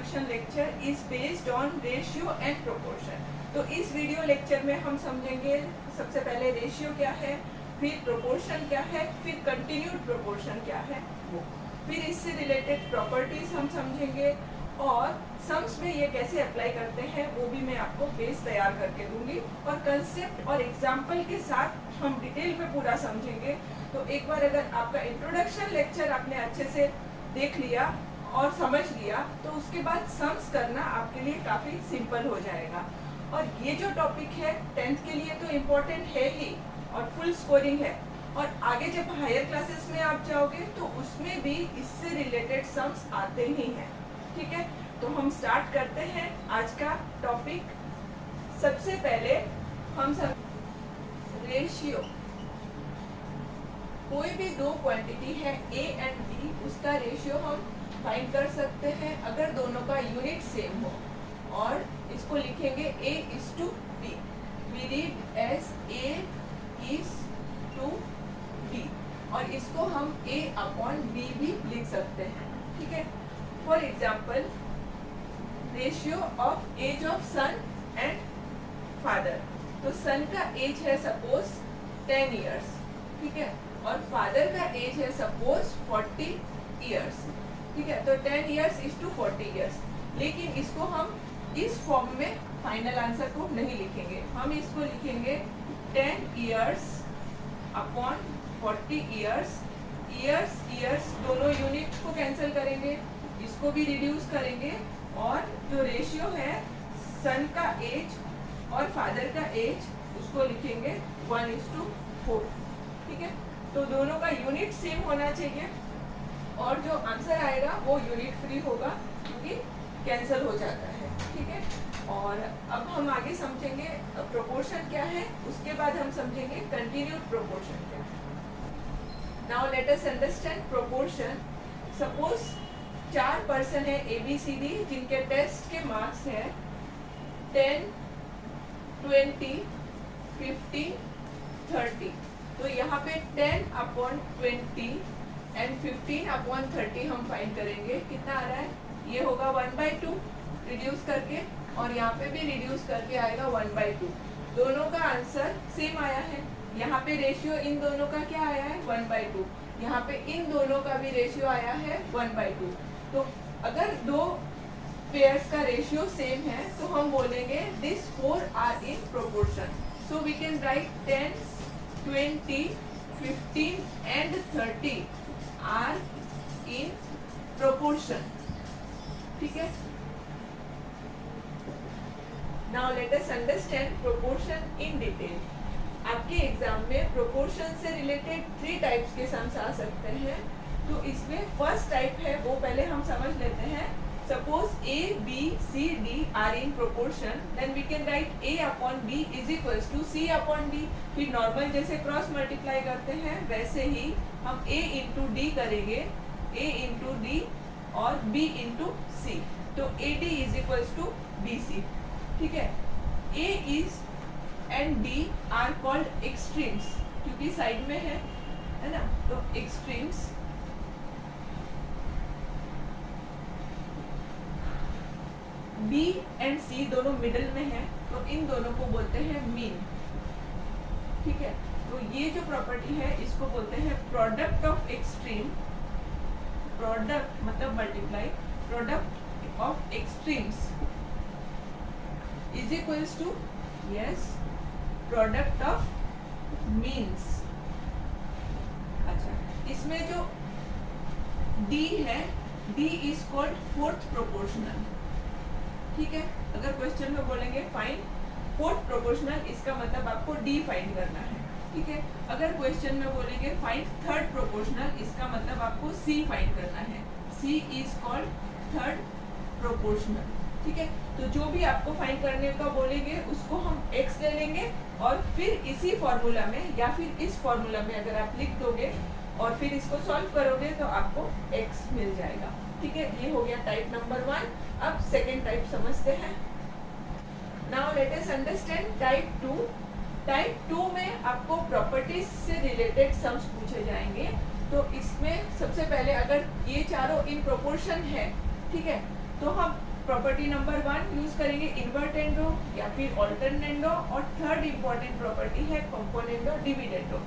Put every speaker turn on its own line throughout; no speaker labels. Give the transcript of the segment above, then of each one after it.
Introduction lecture is based on ratio and proportion. तो इस video lecture में हम समझेंगे सबसे पहले रेशियो क्या है, फिर प्रोपोर्शन क्या है, फिर कंटिन्यूड प्रोपोर्शन क्या है, फिर इससे रिलेटेड प्रॉपर्टीज हम समझेंगे और सम्स में ये कैसे अप्लाई करते हैं वो भी मैं आपको बेस तैयार करके दूंगी और कंसेप्ट और एग्जाम्पल के साथ हम डिटेल में पूरा समझेंगे। तो एक बार अगर आपका इंट्रोडक्शन लेक्चर आपने अच्छे से देख लिया और समझ लिया तो उसके बाद सम्स करना आपके लिए काफ़ी सिंपल हो जाएगा। और ये जो टॉपिक है 10th के लिए तो इम्पोर्टेंट है ही और फुल स्कोरिंग है, और आगे जब हायर क्लासेस में आप जाओगे तो उसमें भी इससे रिलेटेड सम्स आते ही हैं। ठीक है, तो हम स्टार्ट करते हैं आज का टॉपिक। सबसे पहले हम सब रेशियो, कोई भी दो क्वांटिटी है A एंड B, उसका रेशियो हम फाइंड कर सकते हैं अगर दोनों का यूनिट सेम हो, और इसको लिखेंगे A:B। We read as A:B और इसको हम A/B भी लिख सकते हैं। ठीक है, for example ratio of age of son and father. तो सन का एज है सपोज 10 इयर्स, ठीक है, और फादर का एज है सपोज 40 इयर्स। ठीक है, तो 10 इयर्स इज टू 40 इयर्स। लेकिन इसको हम इस फॉर्म में फाइनल आंसर को नहीं लिखेंगे, हम इसको लिखेंगे 10 इयर्स अपॉन 40 इयर्स। ईयर्स दोनों यूनिट को कैंसिल करेंगे, इसको भी रिड्यूस करेंगे, और जो रेशियो है सन का एज और फादर का एज उसको लिखेंगे 1:4। ठीक है, तो दोनों का यूनिट सेम होना चाहिए और जो आंसर आएगा वो यूनिट फ्री होगा क्योंकि कैंसिल हो जाता है। ठीक है, और अब हम आगे समझेंगे प्रोपोर्शन क्या है, उसके बाद हम समझेंगे कंटिन्यूड प्रोपोर्शन क्या है। Now let us understand proportion. Suppose 4 person है ABCD जिनके टेस्ट के मार्क्स है 10, 20, 50, 30। तो यहाँ पे 10/20 एंड 15/30 हम फाइंड करेंगे। कितना आ रहा है, ये होगा 1/2 रिड्यूस करके, और यहाँ पे भी रिड्यूस करके आएगा 1/2। दोनों का आंसर सेम आया है। यहाँ पे रेशियो इन दोनों का क्या आया है 1/2, यहाँ पे इन दोनों का भी रेशियो आया है 1/2। तो अगर दो पेयर्स का रेशियो सेम है तो हम बोलेंगे this 4 are in proportion. So we can write 10, 20, 15 and 30 are in proportion. ठीक है, now let us understand proportion in detail. आपके एग्जाम में प्रोपोर्शन से रिलेटेड 3 टाइप्स के सम्स आ सकते हैं। तो इसमें फर्स्ट टाइप है वो पहले हम समझ लेते हैं। Suppose A, B, C, D are in proportion, then we can write A/B is equals to C/D। फिर नॉर्मल जैसे क्रॉस मल्टीप्लाई करते हैं वैसे ही हम A into D करेंगे, A into D और B into C। तो AD is equals to BC। ठीक है, A is and D are called extremes क्योंकि साइड में है ना, तो extremes। B एंड C दोनों मिडिल में है तो इन दोनों को बोलते हैं मीन। ठीक है, तो ये जो प्रॉपर्टी है इसको बोलते हैं प्रोडक्ट ऑफ एक्सट्रीम। प्रोडक्ट मतलब multiply, product of extremes is equals to yes product of means. अच्छा, इसमें जो D है, D is called fourth proportional. ठीक है, अगर क्वेश्चन में बोलेंगे फाइंड फोर्थ प्रोपोर्शनल, इसका मतलब आपको D फाइंड करना है। ठीक है, अगर क्वेश्चन में बोलेंगे फाइंड थर्ड प्रोपोर्शनल, इसका मतलब आपको C फाइंड करना है। C is called third proportional. ठीक है, तो जो भी आपको फाइंड करने का बोलेंगे उसको हम X ले लेंगे और फिर इसी फॉर्मूला में या फिर इस फॉर्मूला में अगर आप लिख दोगे और फिर इसको सॉल्व करोगे तो आपको X मिल जाएगा। ठीक है, ये हो गया टाइप नंबर 1। अब सेकेंड टाइप समझते हैं। Now let us understand type 2। Type 2 में आपको प्रॉपर्टीज से रिलेटेड सम्स पूछे जाएंगे। तो इसमें सबसे पहले अगर ये चारों इन प्रोपोर्शन है, ठीक है, तो हम प्रॉपर्टी नंबर 1 यूज करेंगे इन्वर्टेंडो या फिर ऑल्टरनेंडो, और थर्ड इंपॉर्टेंट प्रॉपर्टी है कंपोनेंडो डिविडेंडो।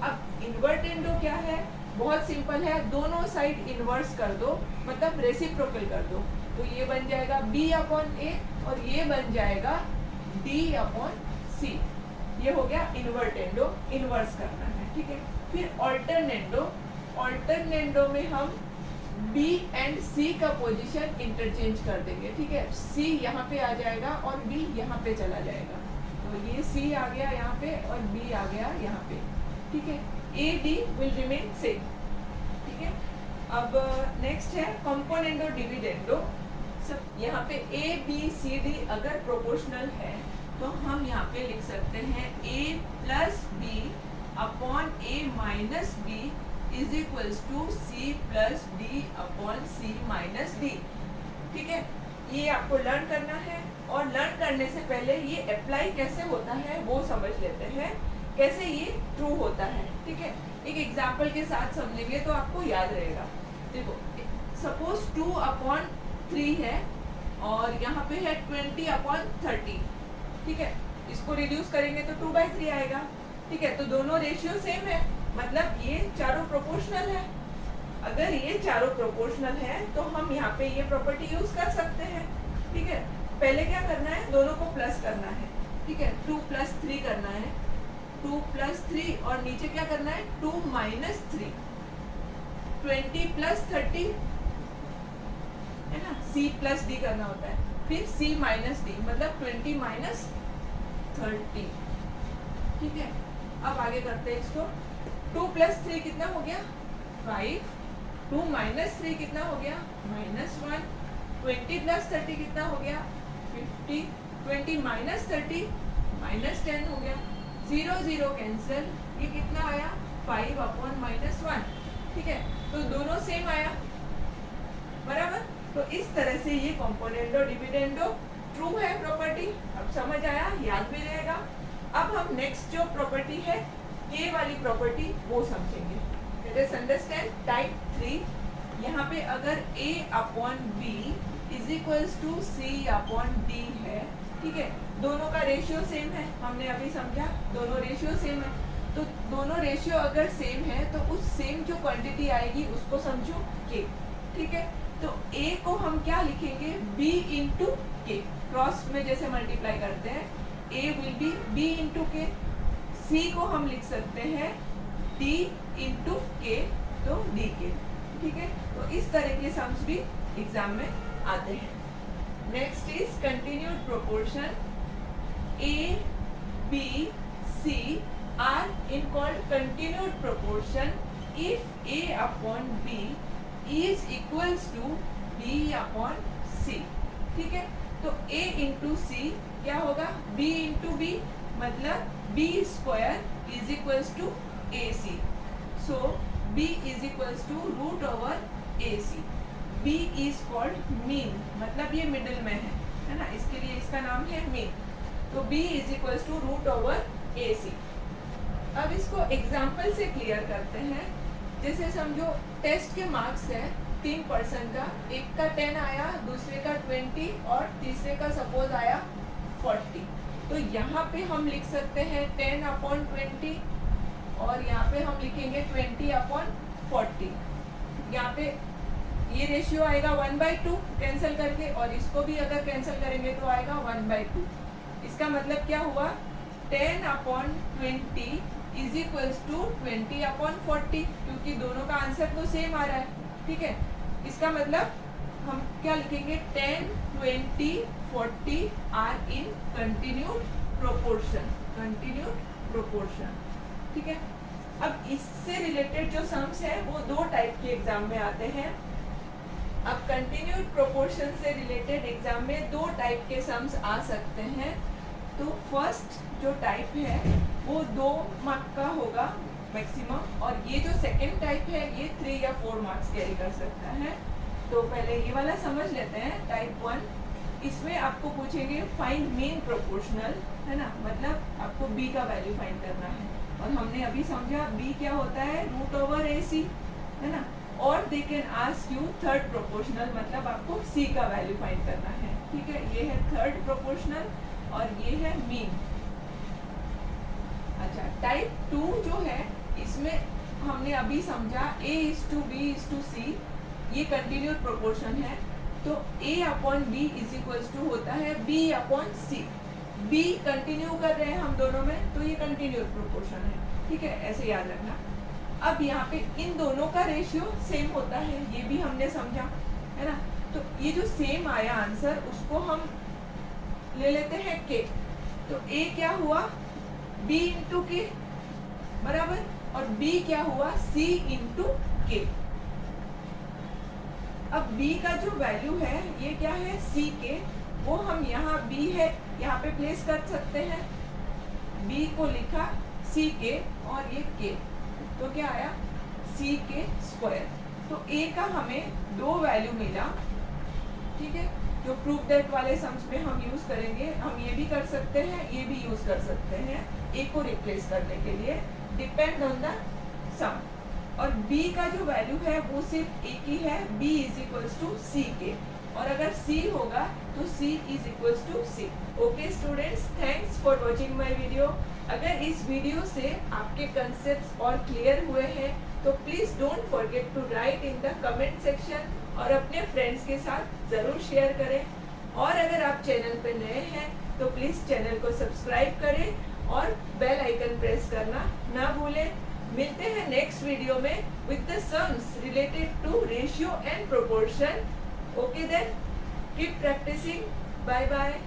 अब इन्वर्टेंडो क्या है, बहुत सिंपल है, दोनों साइड इन्वर्स कर दो, मतलब रेसिप्रोकल कर दो, तो ये बन जाएगा b अपॉन a और ये बन जाएगा d अपॉन c। ये हो गया इन्वर्टेंडो, इन्वर्स करना है, ठीक है। फिर ऑल्टरनेंडो, ऑल्टरनेंडो में हम B एंड C का पोजीशन इंटरचेंज कर देंगे, ठीक है। C यहाँ पे आ जाएगा और B यहाँ पे चला जाएगा, तो ये C आ गया यहाँ पे और B आ गया यहाँ पे, ठीक है। AD विल रिमेन सेम, ठीक है। अब नेक्स्ट है कंपोनेंडो डिविडेंडो। सब यहाँ पे A B C D अगर प्रोपोर्शनल है तो हम यहाँ पे लिख सकते हैं A plus B upon A minus B is equals to C plus D upon C minus D, ठीक है। ये आपको लर्न करना है, और लर्न करने से पहले ये अप्लाई कैसे होता है वो समझ लेते हैं, कैसे ये ट्रू होता है, ठीक है। एक एग्जाम्पल के साथ समझेंगे तो आपको याद रहेगा। देखो सपोज 2 अपॉन 3 है और यहाँ पे है 20 अपॉन 30, ठीक है। इसको रिड्यूस करेंगे तो 2/3 आएगा, ठीक है। तो दोनों रेशियो सेम है, मतलब ये चारों प्रोपोर्शनल है। अगर ये चारों प्रोपोर्शनल है तो हम यहाँ पे ये प्रॉपर्टी यूज कर सकते हैं, ठीक है। पहले क्या करना है, दोनों को प्लस करना है, ठीक है। 2 प्लस 3 करना है, 2 प्लस 3 और नीचे क्या करना है 2 माइनस 3, 20 प्लस 30 है ना, C प्लस D करना होता है, फिर C माइनस D मतलब 20 माइनस 30, ठीक है। अब आगे करते हैं इसको। 2 प्लस 3 कितना हो गया 5, 2 माइनस 3 कितना हो गया -1, 20 प्लस 30 कितना हो गया 50, 20 माइनस 30 -10 हो गया, 0 0 कैंसिल, ये कितना आया 5 अपॉन -1, ठीक है। तो दोनों सेम आया, बराबर। तो इस तरह से ये कंपोनेंडो डिविडेंडो ट्रू है प्रॉपर्टी। अब समझ आया, याद भी रहेगा। अब हम नेक्स्ट जो प्रॉपर्टी है K वाली प्रॉपर्टी वो समझेंगे। Let us understand type 3। यहाँ पे अगर A अपॉन B is equals to C upon D है, ठीक है, दोनों का रेशियो सेम है, हमने अभी समझा, दोनों रेशियो सेम है। तो दोनों रेशियो अगर सेम है तो उस सेम जो क्वांटिटी आएगी उसको समझो K, ठीक है। तो A को हम क्या लिखेंगे B इंटू K, क्रॉस में जैसे मल्टीप्लाई करते हैं, A will be B into K। C को हम लिख सकते हैं D इंटू K, तो DK, ठीक है। तो इस तरह के सम्स भी एग्जाम में आते हैं। Next is continued proportion. A, B, C are in called continued proportion if A upon B is equals to B upon C, ठीक है। तो A इंटू C क्या होगा B इंटू B, मतलब B square is equals to AC। So B is equals to root over AC। B is called mean, मतलब ये middle में है ना, इसके लिए इसका नाम है मीन। तो B is equals to root over AC। अब इसको एग्जाम्पल से क्लियर करते हैं। जैसे समझो टेस्ट के मार्क्स है 3% का, एक का 10 आया, दूसरे का 20 और तीसरे का सपोज आया 40। तो यहाँ पे हम लिख सकते हैं 10 अपॉन 20 और यहाँ पे हम लिखेंगे 20 अपॉन 40। यहाँ पे ये रेशियो आएगा 1/2 कैंसिल करके, और इसको भी अगर कैंसिल करेंगे तो आएगा 1/2। इसका मतलब क्या हुआ 10 upon 20 is equals to 20 upon 40, क्योंकि दोनों का आंसर तो सेम आ रहा है, ठीक है। इसका मतलब हम क्या लिखेंगे 10, 20, 40 are in continued proportion, continued proportion, ठीक है। अब इससे रिलेटेड जो सम्स है वो दो टाइप के एग्जाम में आते हैं। अब कंटिन्यूड प्रोपोर्शन से रिलेटेड एग्जाम में दो टाइप के सम्स आ सकते हैं। तो फर्स्ट जो टाइप है वो 2 मार्क का होगा मैक्सिमम, और ये जो सेकंड टाइप है ये 3 या 4 मार्क्स कैरी कर सकता है। तो पहले ये वाला समझ लेते हैं, टाइप 1। इसमें आपको पूछेंगे फाइंड मीन प्रोपोर्शनल, है ना, मतलब आपको B का वैल्यू फाइंड करना है। और हमने अभी समझा B क्या होता है रूट ओवर AC, है ना। और they can ask you third proportional, मतलब आपको सी का वैल्यू फाइंड करना है, ठीक है। ये है थर्ड प्रोपोर्शनल और ये है मीन। अच्छा, टाइप 2 जो है इसमें हमने अभी समझा A:B:C, ये कंटिन्यूअस प्रोपोर्शन है, तो A/B इज इक्वल्स टू होता है B/C। B कंटिन्यू कर रहे हैं हम दोनों में, तो ये कंटिन्यूअस प्रोपोर्शन है, ठीक है, ऐसे याद रखना। अब यहाँ पे इन दोनों का रेशियो सेम होता है, ये भी हमने समझा है ना। तो ये जो सेम आया आंसर, उसको हम ले लेते हैं K। तो A क्या हुआ B इंटू के बराबर, और B क्या हुआ C इंटू के। अब B का जो वैल्यू है ये क्या है C के, वो हम यहाँ B है यहाँ पे प्लेस कर सकते हैं। B को लिखा C के और ये K, तो क्या आया C के स्क्वायर। तो A का हमें 2 वैल्यू मिला, ठीक है। जो प्रूफ दैट वाले सम्स में हम यूज करेंगे, हम ये भी कर सकते हैं, ये भी यूज कर सकते हैं A को रिप्लेस करने के लिए, डिपेंड ऑन द सम। और B का जो वैल्यू है वो सिर्फ एक ही है, B is equals to C के, और अगर C होगा तो C is equals to C। Okay students, thanks for watching my video. अगर इस वीडियो से आपके कंसेप्ट्स और क्लियर हुए हैं तो please don't forget to write in the comment section, और अपने फ्रेंड्स के साथ जरूर शेयर करें। और अगर आप चैनल पर नए हैं तो प्लीज चैनल को सब्सक्राइब करें और बेल आइकन प्रेस करना ना भूलें। मिलते हैं नेक्स्ट वीडियो में with the sums related to ratio and proportion. Okay then, keep practising, bye bye.